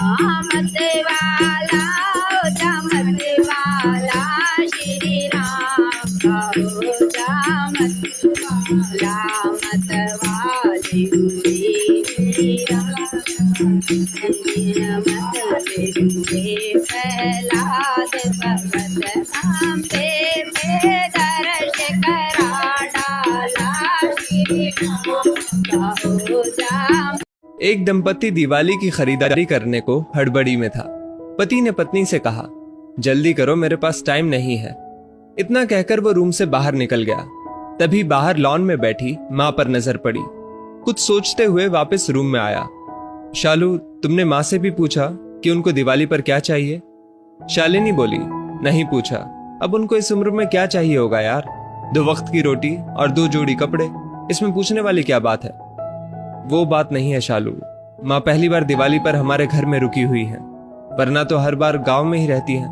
जामत वाला ओ जामत वाला श्री राम का ओ जामत वाला मत वाले हुए श्री राम मत हुए प्रहलाद भगत नाम पे दर्श करा डाला श्री राम का ओ जामत। एक दंपति दिवाली की खरीदारी करने को हड़बड़ी में था। पति ने पत्नी से कहा, जल्दी करो, मेरे पास टाइम नहीं है। इतना कहकर वो रूम से बाहर निकल गया। तभी बाहर लॉन में बैठी माँ पर नजर पड़ी। कुछ सोचते हुए वापस रूम में आया। शालू, तुमने माँ से भी पूछा कि उनको दिवाली पर क्या चाहिए? शालिनी बोली, नहीं पूछा। अब उनको इस उम्र में क्या चाहिए होगा यार? 2 वक्त की रोटी और 2 जोड़ी कपड़े, इसमें पूछने वाली क्या बात है? वो बात नहीं है शालू, माँ पहली बार दिवाली पर हमारे घर में रुकी हुई है, वरना तो हर बार गांव में ही रहती हैं,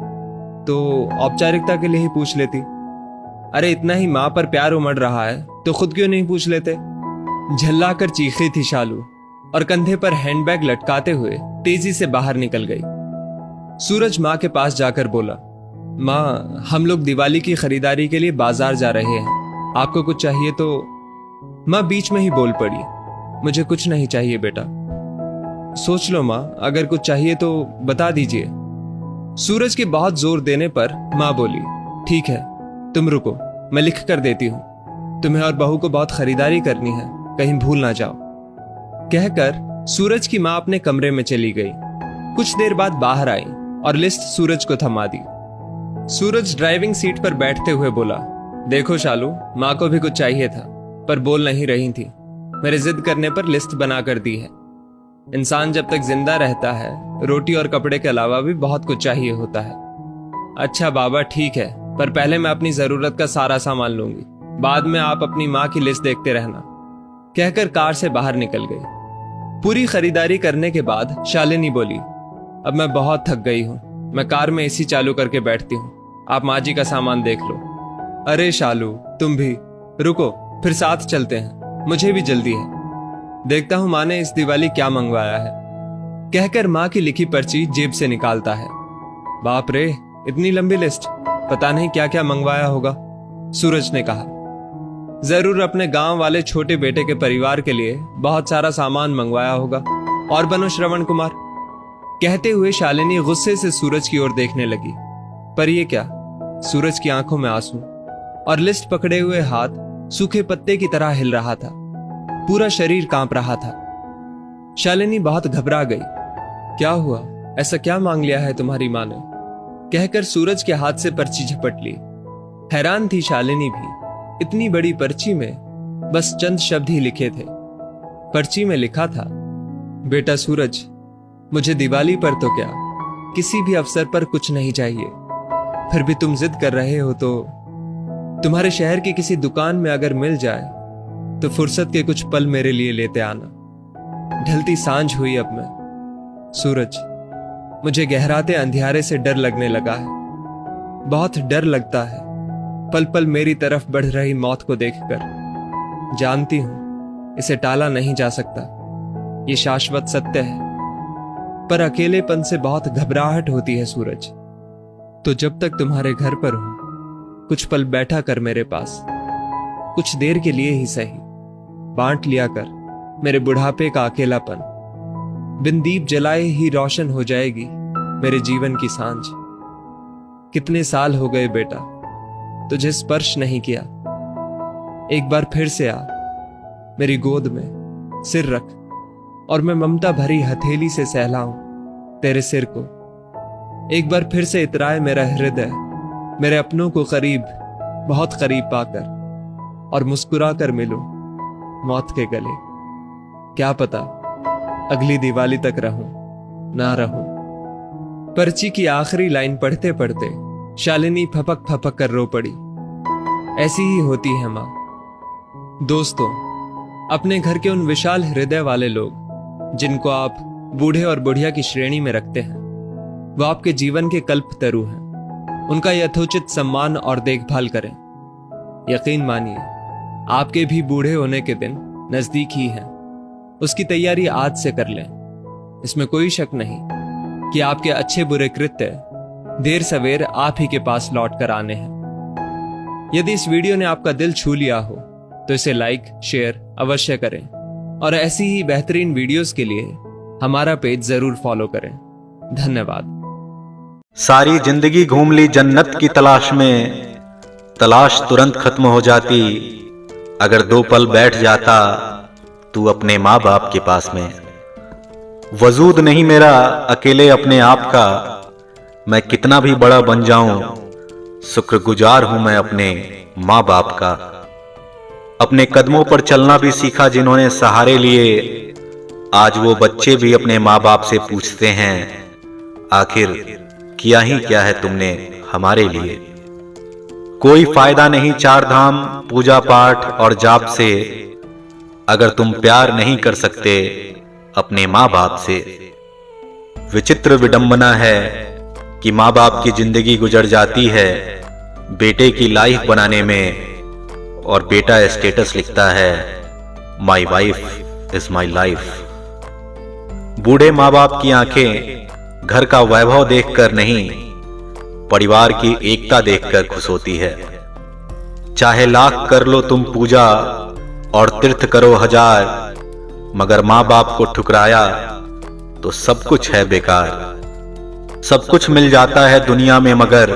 तो औपचारिकता के लिए ही पूछ लेती। अरे इतना ही माँ पर प्यार उमड़ रहा है तो खुद क्यों नहीं पूछ लेते? झल्लाकर चीखी थी शालू और कंधे पर हैंडबैग लटकाते हुए तेजी से बाहर निकल गई। सूरज माँ के पास जाकर बोला, माँ हम लोग दिवाली की खरीदारी के लिए बाजार जा रहे हैं, आपको कुछ चाहिए तो? माँ बीच में ही बोल पड़ी, मुझे कुछ नहीं चाहिए बेटा। सोच लो माँ, अगर कुछ चाहिए तो बता दीजिए। सूरज के बहुत जोर देने पर माँ बोली, ठीक है तुम रुको, मैं लिख कर देती हूँ। तुम्हें और बहू को बहुत खरीदारी करनी है, कहीं भूल ना जाओ। कहकर सूरज की माँ अपने कमरे में चली गई। कुछ देर बाद बाहर आई और लिस्ट सूरज को थमा दी। सूरज ड्राइविंग सीट पर बैठते हुए बोला, देखो शालू, माँ को भी कुछ चाहिए था पर बोल नहीं रही थी। मेरे जिद करने पर लिस्ट बना कर दी है। इंसान जब तक जिंदा रहता है रोटी और कपड़े के अलावा भी बहुत कुछ चाहिए होता है। अच्छा बाबा ठीक है, पर पहले मैं अपनी जरूरत का सारा सामान लूंगी, बाद में आप अपनी माँ की लिस्ट देखते रहना। कहकर कार से बाहर निकल गई। पूरी खरीदारी करने के बाद शालिनी बोली, अब मैं बहुत थक गई हूँ, मैं कार में एसी चालू करके बैठती हूँ, आप माँ जी का सामान देख लो। अरे शालू तुम भी रुको, फिर साथ चलते हैं, मुझे भी जल्दी है। देखता हूं माँ ने इस दिवाली क्या मंगवाया है। कहकर माँ की लिखी पर्ची जेब से निकालता है। बाप रे, इतनी लंबी लिस्ट, पता नहीं क्या क्या मंगवाया होगा। सूरज ने कहा, जरूर अपने गांव वाले छोटे बेटे के परिवार के लिए बहुत सारा सामान मंगवाया होगा। और बनो श्रवण कुमार। कहते हुए शालिनी गुस्से से सूरज की ओर देखने लगी, पर यह क्या? सूरज की आंखों में आंसू और लिस्ट पकड़े हुए हाथ सूखे पत्ते की तरह हिल रहा था। पूरा शरीर कांप रहा था। शालिनी बहुत घबरा गई। क्या हुआ? ऐसा क्या मांग लिया है तुम्हारी मां ने? कहकर सूरज के हाथ से पर्ची झपट ली। हैरान थी शालिनी भी, इतनी बड़ी पर्ची में बस चंद शब्द ही लिखे थे। पर्ची में लिखा था, बेटा सूरज, मुझे दिवाली पर तो क्या, किसी भी अवसर पर कुछ नहीं चाहिए, फिर भी तुम जिद कर रहे हो तो तुम्हारे शहर की किसी दुकान में अगर मिल जाए तो फुर्सत के कुछ पल मेरे लिए लेते आना। ढलती सांझ हुई अब मैं। सूरज, मुझे गहराते अंधियारे से डर लगने लगा है, बहुत डर लगता है पल पल मेरी तरफ बढ़ रही मौत को देखकर। जानती हूं इसे टाला नहीं जा सकता, ये शाश्वत सत्य है, पर अकेलेपन से बहुत घबराहट होती है सूरज। तो जब तक तुम्हारे घर पर हूं, कुछ पल बैठा कर मेरे पास, कुछ देर के लिए ही सही, बांट लिया कर मेरे बुढ़ापे का अकेलापन। बिन दीप जलाए ही रोशन हो जाएगी मेरे जीवन की सांझ। कितने साल हो गए बेटा तुझे स्पर्श नहीं किया, एक बार फिर से आ मेरी गोद में सिर रख और मैं ममता भरी हथेली से सहलाऊं तेरे सिर को। एक बार फिर से इतराए मेरा हृदय मेरे अपनों को करीब, बहुत करीब पाकर, और मुस्कुरा कर मिलूं मौत के गले। क्या पता अगली दिवाली तक रहूं ना रहूं। पर्ची की आखिरी लाइन पढ़ते पढ़ते शालिनी फपक फपक कर रो पड़ी। ऐसी ही होती है मां। दोस्तों, अपने घर के उन विशाल हृदय वाले लोग जिनको आप बूढ़े और बुढ़िया की श्रेणी में रखते हैं, वो आपके जीवन के कल्पतरु हैं। उनका यथोचित सम्मान और देखभाल करें। यकीन मानिए, आपके भी बूढ़े होने के दिन नजदीक ही हैं। उसकी तैयारी आज से कर लें, इसमें कोई शक नहीं। कि आपके अच्छे बुरे कृत्य देर सवेर आप ही के पास लौट कर आने हैं। यदि इस वीडियो ने आपका दिल छू लिया हो तो इसे लाइक शेयर अवश्य करें और ऐसी ही बेहतरीन वीडियोस के लिए हमारा पेज जरूर फॉलो करें। धन्यवाद। सारी जिंदगी घूम ली जन्नत की तलाश में, तलाश तुरंत खत्म हो जाती अगर 2 पल बैठ जाता तू अपने माँ बाप के पास में। वजूद नहीं मेरा अकेले अपने आप का, मैं कितना भी बड़ा बन जाऊं शुक्रगुजार हूं मैं अपने माँ बाप का। अपने कदमों पर चलना भी सीखा जिन्होंने सहारे लिए, आज वो बच्चे भी अपने माँ बाप से पूछते हैं आखिर किया ही क्या है तुमने हमारे लिए। कोई फायदा नहीं 4 धाम पूजा पाठ और जाप से अगर तुम प्यार नहीं कर सकते अपने माँ बाप से। विचित्र विडंबना है कि माँ बाप की जिंदगी गुजर जाती है बेटे की लाइफ बनाने में और बेटा स्टेटस लिखता है my wife is my life. बूढ़े माँ बाप की आंखें घर का वैभव देखकर नहीं, परिवार की एकता देखकर खुश होती है। चाहे लाख कर लो तुम पूजा और तीर्थ करो 1000, मगर माँ बाप को ठुकराया तो सब कुछ है बेकार। सब कुछ मिल जाता है दुनिया में मगर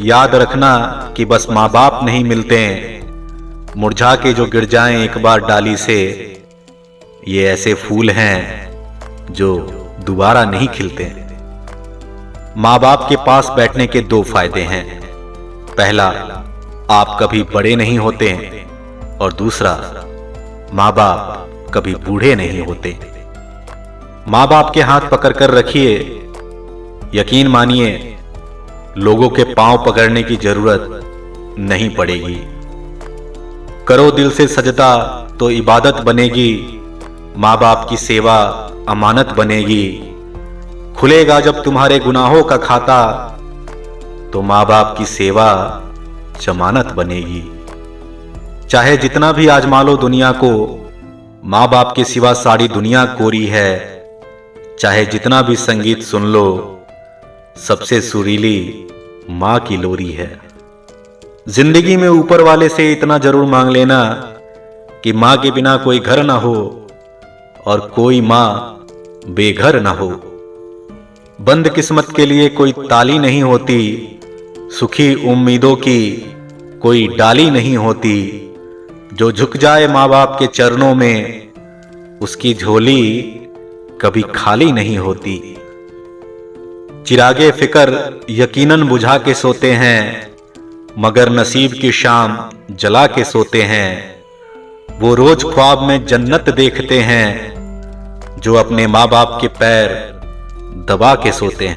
याद रखना कि बस माँ बाप नहीं मिलते, मुरझा के जो गिर जाएं एक बार डाली से, ये ऐसे फूल हैं जो दोबारा नहीं खिलते। माँ बाप के पास बैठने के 2 फायदे हैं। पहला, आप कभी बड़े नहीं होते और दूसरा, माँ बाप कभी बूढ़े नहीं होते। माँ बाप के हाथ पकड़कर रखिए, यकीन मानिए लोगों के पांव पकड़ने की जरूरत नहीं पड़ेगी। करो दिल से सजदा तो इबादत बनेगी, माँ बाप की सेवा अमानत बनेगी। खुलेगा जब तुम्हारे गुनाहों का खाता तो माँ बाप की सेवा जमानत बनेगी। चाहे जितना भी आजमा लो दुनिया को, माँ बाप के सिवा सारी दुनिया कोरी है। चाहे जितना भी संगीत सुन लो, सबसे सुरीली माँ की लोरी है। जिंदगी में ऊपर वाले से इतना जरूर मांग लेना कि माँ के बिना कोई घर ना हो और कोई माँ बेघर ना हो। बंद किस्मत के लिए कोई ताली नहीं होती, सुखी उम्मीदों की कोई डाली नहीं होती। जो झुक जाए माँ बाप के चरणों में, उसकी झोली कभी खाली नहीं होती। चिरागे फिक्र यकीनन बुझा के सोते हैं, मगर नसीब की शाम जला के सोते हैं। वो रोज ख्वाब में जन्नत देखते हैं जो अपने माँ बाप के पैर दबा के सोते हैं।